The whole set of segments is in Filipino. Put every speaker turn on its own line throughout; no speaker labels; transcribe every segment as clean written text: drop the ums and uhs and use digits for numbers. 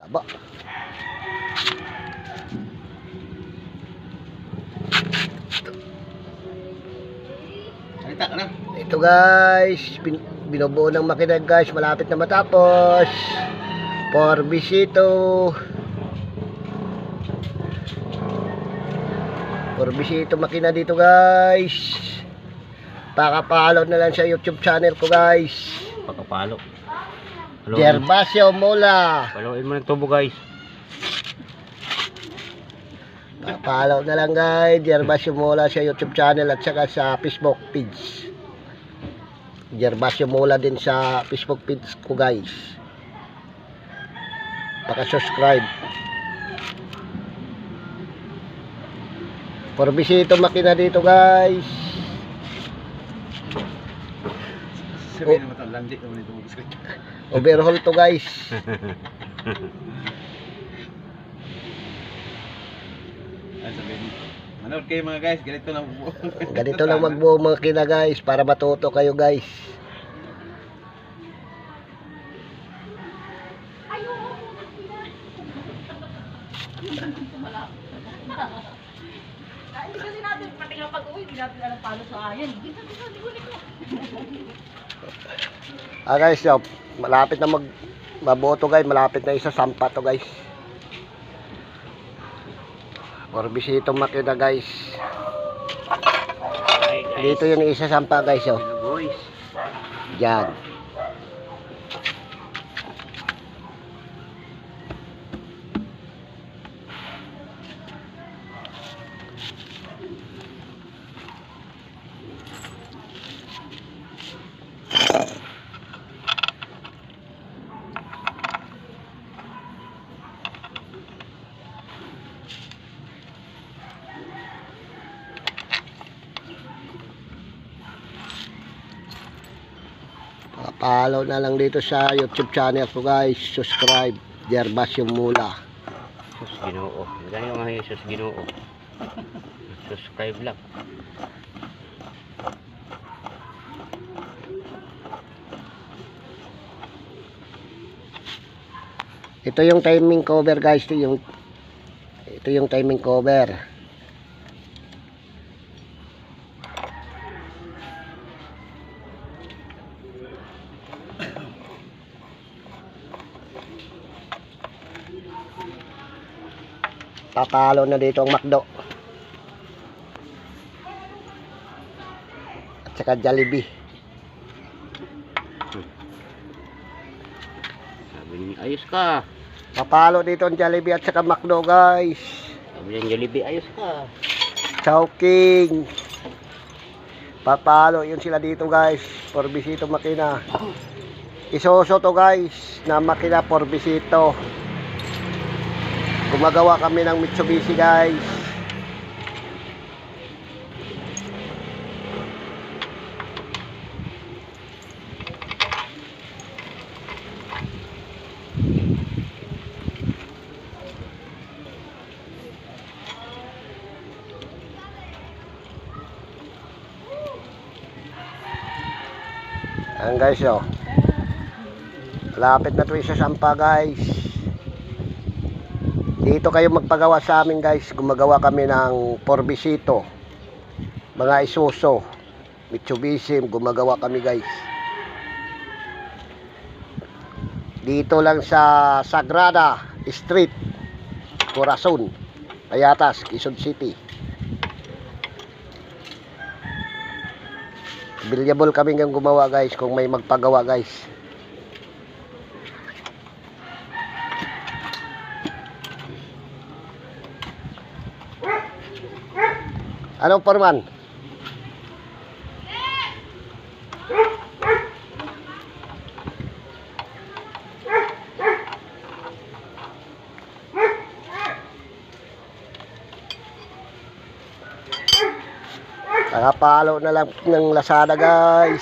Aba. Ito guys, binubuo ng makina guys, malapit na matapos. For bisito. For bisito makina dito guys. Pakapalo na lang sa YouTube channel ko guys.
Pakapalo.
Gervasio Mola.
Paluin mo ng tubo guys.
Pakapalo na lang guys, Gervasio Mola sa YouTube channel at saka sa Facebook page. Gervasio Mola din sa Facebook page ko guys. Paka-subscribe. For bisito makina dito guys.
Sabihin naman ito, landi naman ito mag-script.
Overhaul to guys.
Sabihin, manood kayo mga guys, ganito lang magbuo.
Ganito lang magbuo makina guys para matuto kayo guys.
Hindi kasi natin pati nga pag-uwi, hindi natin alam paano sa ayan.
Guys, so, malapit na mabuo to guys, malapit na isa sampa to guys. For bisito makina guys. Dito yung isa sampa guys, oh. Diyan. Follow na lang dito sa YouTube channel ko guys. Subscribe. Gervasio Mola.
Sus Ginoo. Magani nga yung sus Ginoo. Subscribe lang.
Ito yung timing cover guys. Ito yung timing cover. Papalo na dito ang McDo at saka Jollibee.
Sabi niya, ayos ka.
Papalo dito ang Jollibee at saka McDo guys.
Sabi niya, Jollibee, ayos ka.
Chowking. Papalo yun sila dito guys. For bisito makina. Isoso to guys na makina for bisito. Gumagawa kami ng Mitsubishi guys. Ayan guys, oh. Malapit na ito sa sampa guys. Dito kayo magpagawa sa amin guys. Gumagawa kami ng Forbisito, mga Isuzu, Mitsubishi. Gumagawa kami guys. Dito lang sa Sagrada Street, Corazon, Payatas, Quezon City. Available kami ng gumawa guys kung may magpagawa guys. Anong forman? Nakapalo na lang ng Lazada guys.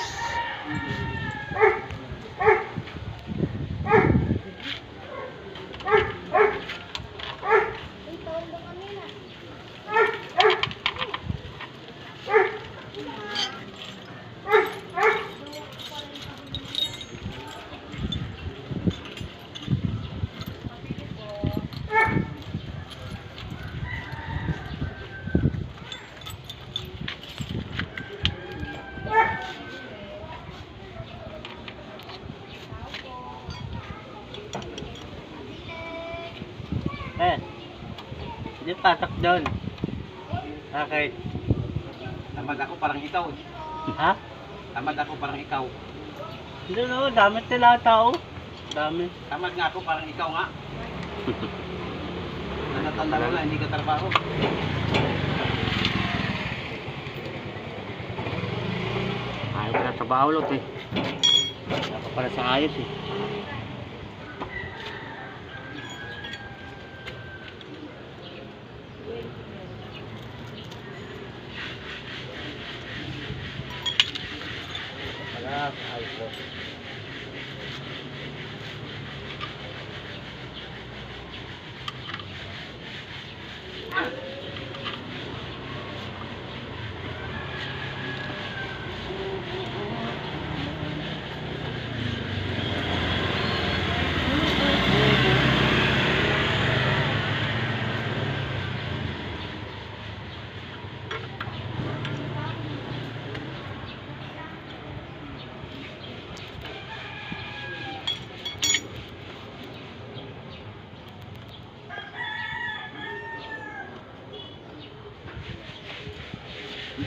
Eh, hindi patak doon. Bakit?
Tamad ako parang ikaw.
Ha?
Tamad ako parang ikaw.
Hindi no, dami tila tao. Dami.
Tamad nga ako parang ikaw nga. Natanda ko na, hindi ka trabaho.
Ayaw ka na trabaho lot eh. Wala ka pala sa ayos eh.
Wala, ayos po.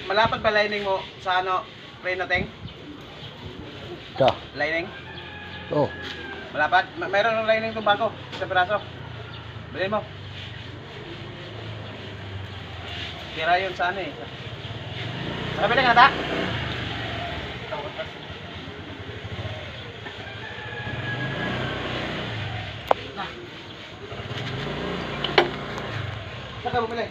Malapad ba lining mo sa ano, Reno Teng?
Ito.
Lining?
Oh.
Malapad? Mayroon ng lining itong bago, sa piraso. Bilhin mo. Tira yun sa ano eh. Nakabili ka na ta? Saan ka bumili?